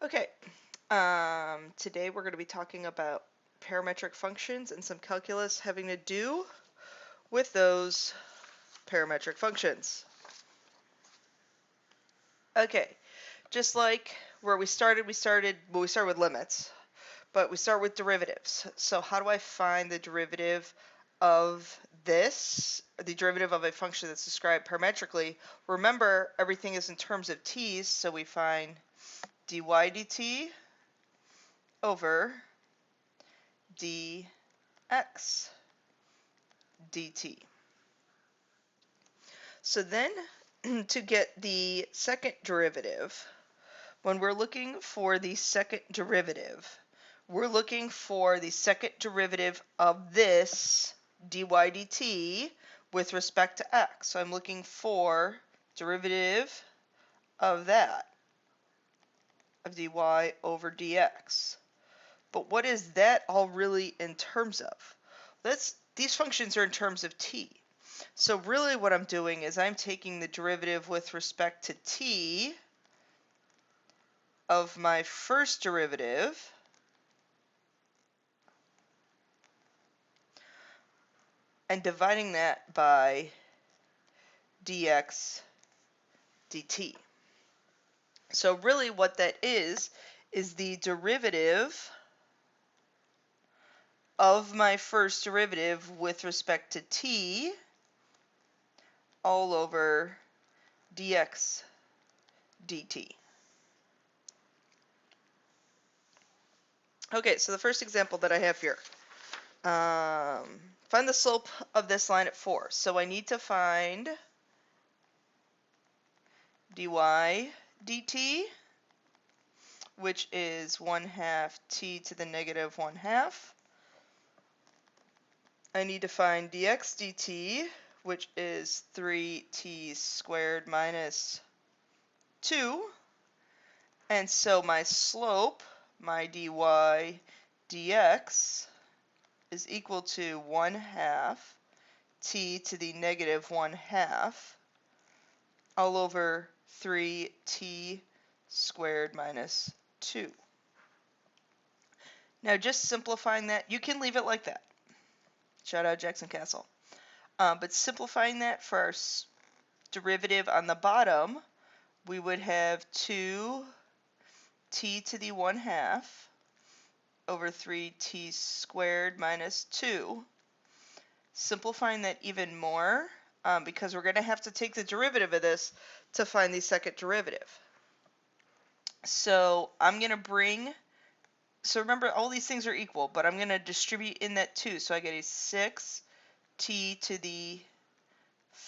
Okay, today we're going to be talking about parametric functions and some calculus having to do with those parametric functions. Okay, just like where we started with limits, but we start with derivatives. So how do I find the derivative of this, the derivative of a function that's described parametrically? Remember, everything is in terms of t's, so we find dy dt over dx dt. So then to get the second derivative, when we're looking for the second derivative, we're looking for the second derivative of this dy dt with respect to x. So I'm looking for derivative of that, of dy over dx. But what is that all really in terms of? These functions are in terms of t. So really what I'm doing is I'm taking the derivative with respect to t of my first derivative and dividing that by dx dt. So really what that is the derivative of my first derivative with respect to t all over dx dt. Okay, so the first example that I have here. Find the slope of this line at 4. So I need to find dy dt, which is 1/2 t to the negative 1/2. I need to find dx dt, which is 3t squared minus 2. And so my slope, my dy dx, is equal to 1/2 t to the negative 1/2 all over 3t squared minus 2. Now just simplifying that, you can leave it like that. Shout out Jackson Castle. But simplifying that for our derivative on the bottom, we would have 2t to the 1/2 over 3t squared minus 2. Simplifying that even more, because we're going to have to take the derivative of this to find the second derivative. So I'm going to bring, so remember all these things are equal, but I'm going to distribute in that 2. So I get a 6t to the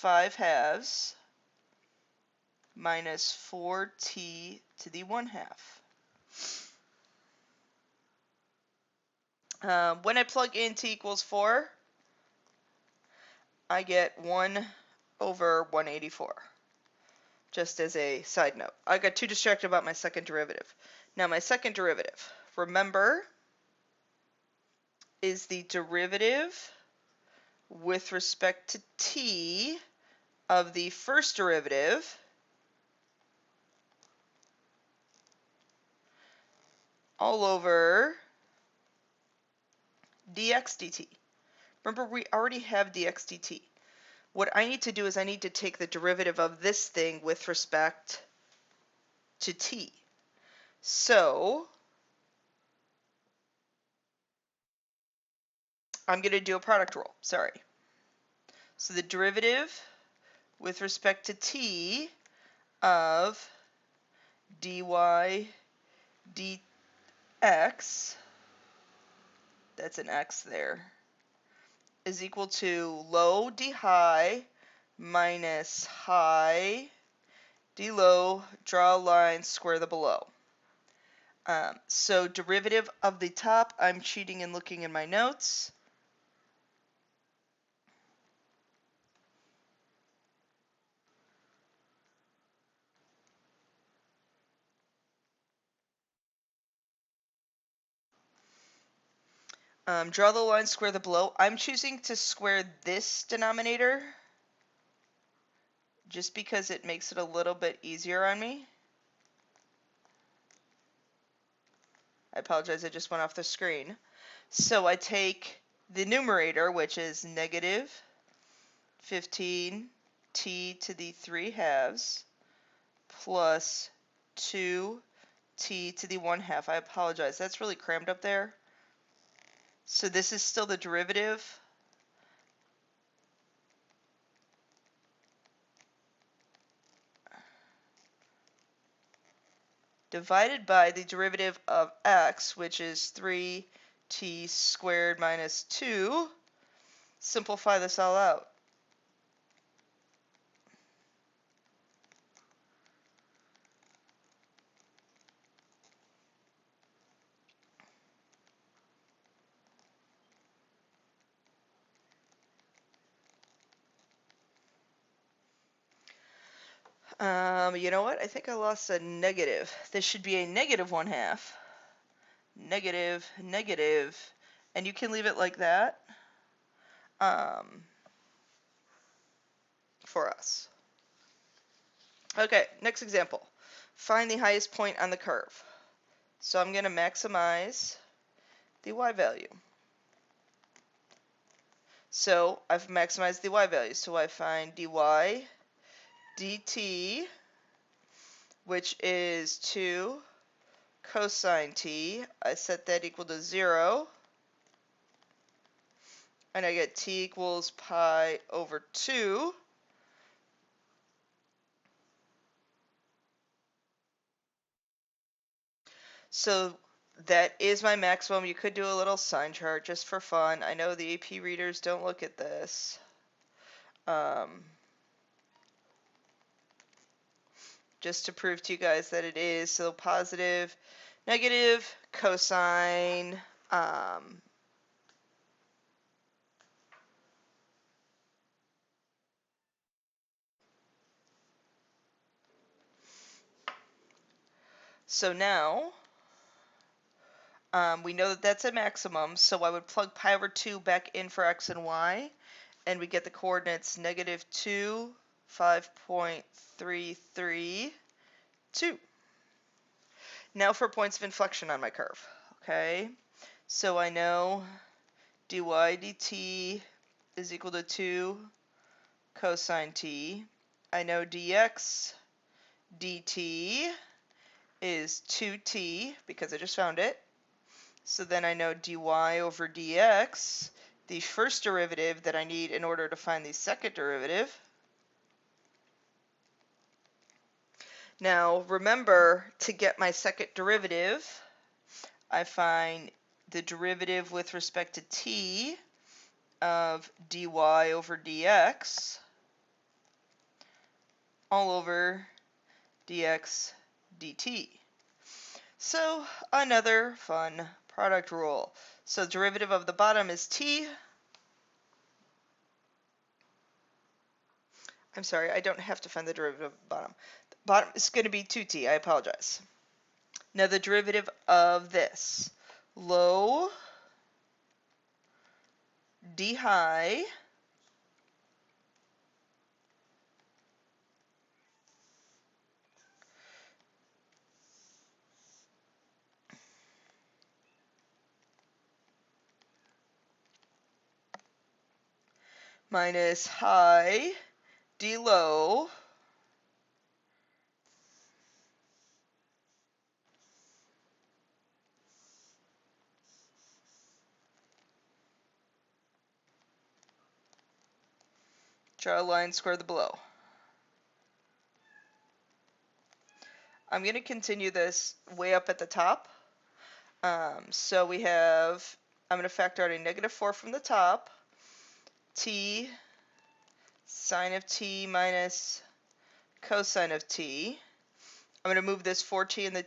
5/2 minus 4t to the 1/2. When I plug in t equals 4, I get 1 over 184. Just as a side note. I got too distracted about my second derivative. Now my second derivative, remember, is the derivative with respect to t of the first derivative all over dx dt. Remember, we already have dx dt. What I need to do is I need to take the derivative of this thing with respect to t. So I'm going to do a product rule. Sorry. So the derivative with respect to t of dy dx, that's an x there, is equal to low d high minus high d low, draw a line, square the below. So derivative of the top, I'm cheating and looking in my notes. Draw the line, square the below. I'm choosing to square this denominator just because it makes it a little bit easier on me. I apologize, I just went off the screen. So I take the numerator, which is negative 15t to the 3/2 plus 2t to the 1/2. I apologize, that's really crammed up there. So this is still the derivative. Divided by the derivative of x, which is 3t squared minus 2. Simplify this all out. You know what? I think I lost a negative. This should be a negative 1/2. Negative, negative. And you can leave it like that for us. Okay, next example. Find the highest point on the curve. So I'm going to maximize the y value. So I've maximized the y value. So I find dy dt, which is 2 cosine t. I set that equal to 0. And I get t equals pi over 2. So that is my maximum. You could do a little sign chart just for fun. I know the AP readers don't look at this. Just to prove to you guys that it is. So positive, negative, cosine. So now we know that that's a maximum. So I would plug pi over 2 back in for x and y. And we get the coordinates negative 2, 5.332. Now for points of inflection on my curve. Okay, so I know dy dt is equal to 2 cosine t. I know dx dt is 2t because I just found it. So then I know dy over dx, the first derivative that I need in order to find the second derivative. Now remember, to get my second derivative, I find the derivative with respect to t of dy over dx all over dx dt. So another fun product rule. So derivative of the bottom is t. I'm sorry, I don't have to find the derivative of the bottom. The bottom is going to be 2t. I apologize. Now the derivative of this, low d high minus high d low draw a line, square the below. I'm going to continue this way up at the top. So we have, I'm going to factor out a negative 4 from the top. T sine of t minus cosine of t. I'm going to move this 4t and the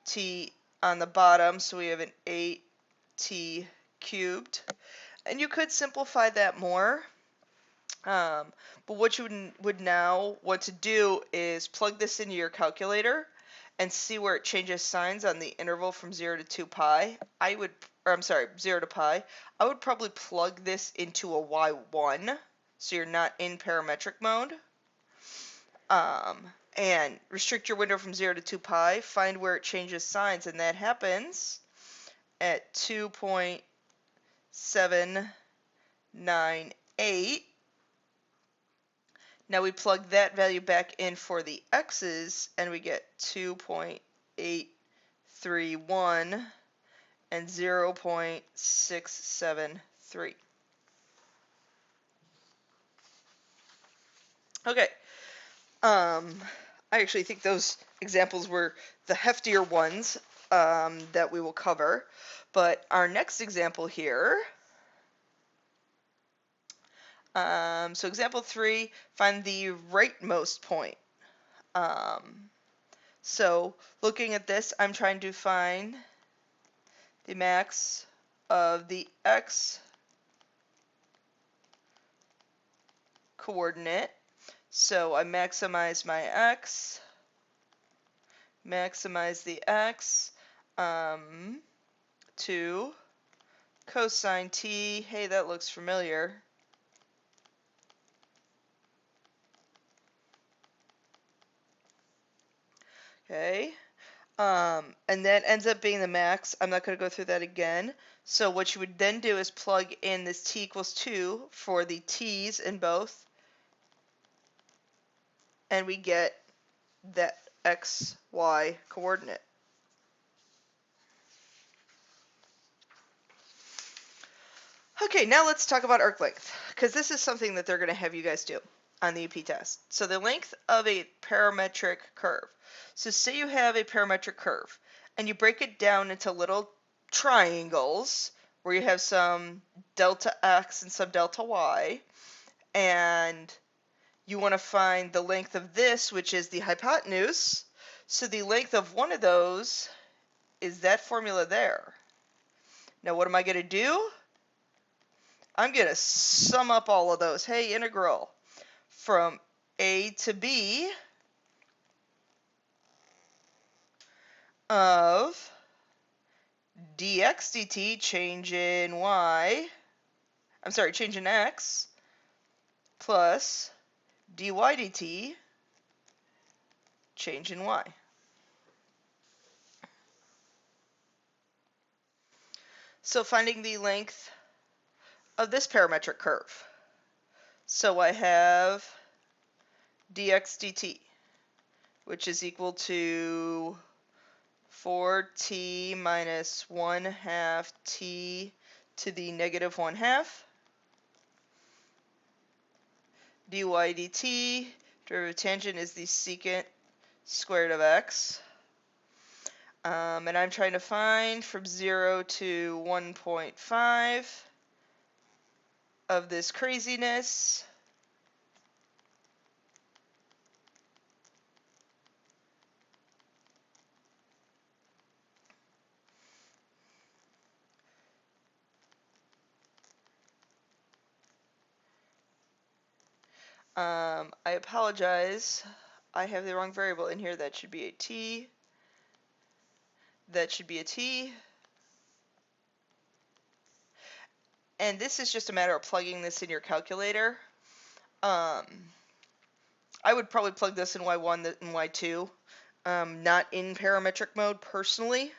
2t on the bottom, so we have an 8t cubed. And you could simplify that more. But what you would now want to do is plug this into your calculator and see where it changes signs on the interval from 0 to 2 pi. 0 to pi. I would probably plug this into a y1 so you're not in parametric mode. And restrict your window from 0 to 2 pi. Find where it changes signs, and that happens at 2.798. Now we plug that value back in for the x's, and we get 2.831 and 0.673. Okay. I actually think those examples were the heftier ones that we will cover. But our next example here, so example 3, find the rightmost point. So looking at this, I'm trying to find the max of the x coordinate. So I maximize my x, maximize the x to cosine t. Hey, that looks familiar. Okay. And that ends up being the max. I'm not going to go through that again. So what you would then do is plug in this t equals 2 for the t's in both, and we get that x, y coordinate. Okay, now let's talk about arc length, because this is something that they're going to have you guys do on the UP test. So the length of a parametric curve. So say you have a parametric curve, and you break it down into little triangles where you have some delta x and some delta y, and you want to find the length of this, which is the hypotenuse. So the length of one of those is that formula there. Now what am I going to do? I'm going to sum up all of those. Hey, integral from a to b of dx dt, change in y, change in x, plus dy dt, change in y. So finding the length of this parametric curve. So I have dx dt, which is equal to 4t minus 1/2 t to the negative 1/2. dy dt, derivative tangent is the secant squared of x. And I'm trying to find from 0 to 1.5 of this craziness. I apologize. I have the wrong variable in here. That should be a t. That should be a t. And this is just a matter of plugging this in your calculator. I would probably plug this in y1 and y2. Not in parametric mode personally.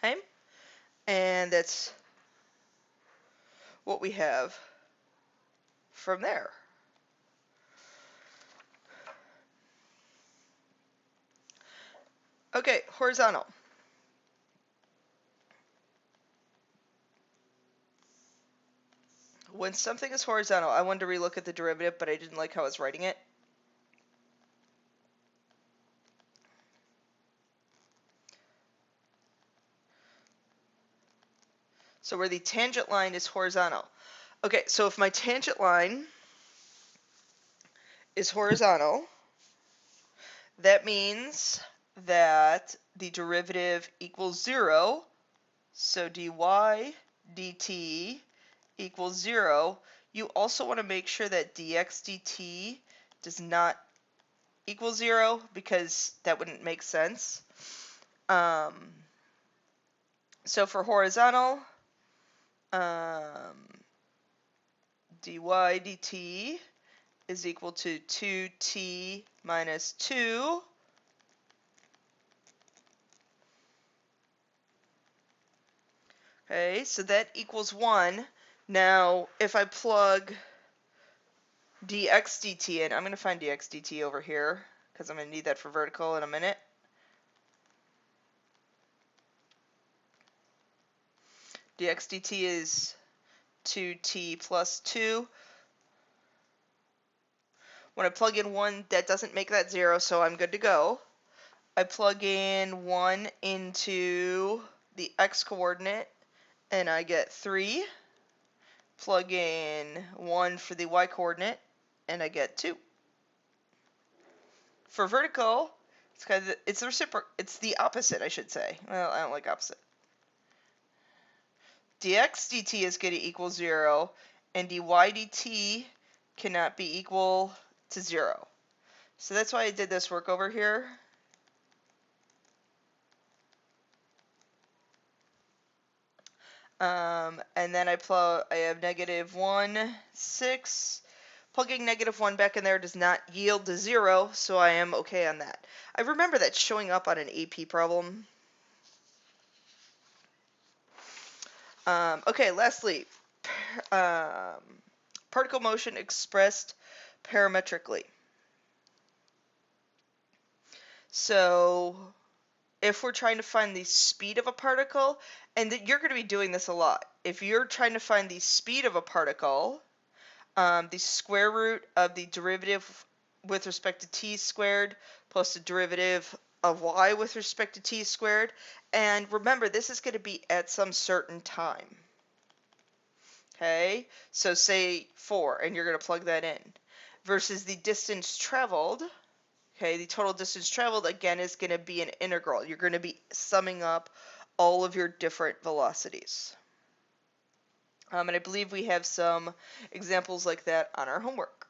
Okay. And that's what we have from there. Okay, horizontal. When something is horizontal, I wanted to relook at the derivative, but I didn't like how I was writing it. So where the tangent line is horizontal. Okay, so if my tangent line is horizontal, that means that the derivative equals 0. So dy dt equals 0. You also want to make sure that dx dt does not equal 0, because that wouldn't make sense. So for horizontal, dy dt is equal to 2t minus 2. Okay, so that equals 1. Now, if I plug dx dt in, I'm going to find dx dt over here, because I'm going to need that for vertical in a minute. Dx dt is 2t plus 2. When I plug in 1, that doesn't make that 0, so I'm good to go. I plug in 1 into the x-coordinate, and I get 3. Plug in 1 for the y-coordinate, and I get 2. For vertical, it's the reciprocal. It's the opposite, I should say. Well, I don't like opposite. Dx dt is going to equal 0, and dy dt cannot be equal to 0. So that's why I did this work over here. And then I have negative 1, 6. Plugging negative 1 back in there does not yield to 0, so I am okay on that. I remember that showing up on an AP problem. Okay, lastly, particle motion expressed parametrically. So if we're trying to find the speed of a particle, and you're going to be doing this a lot. If you're trying to find the speed of a particle, the square root of the derivative with respect to t squared plus the derivative of y with respect to t squared. And remember, this is going to be at some certain time. Okay, so say 4, and you're going to plug that in. Versus the distance traveled. Okay, the total distance traveled, again, is going to be an integral. You're going to be summing up all of your different velocities. And I believe we have some examples like that on our homework.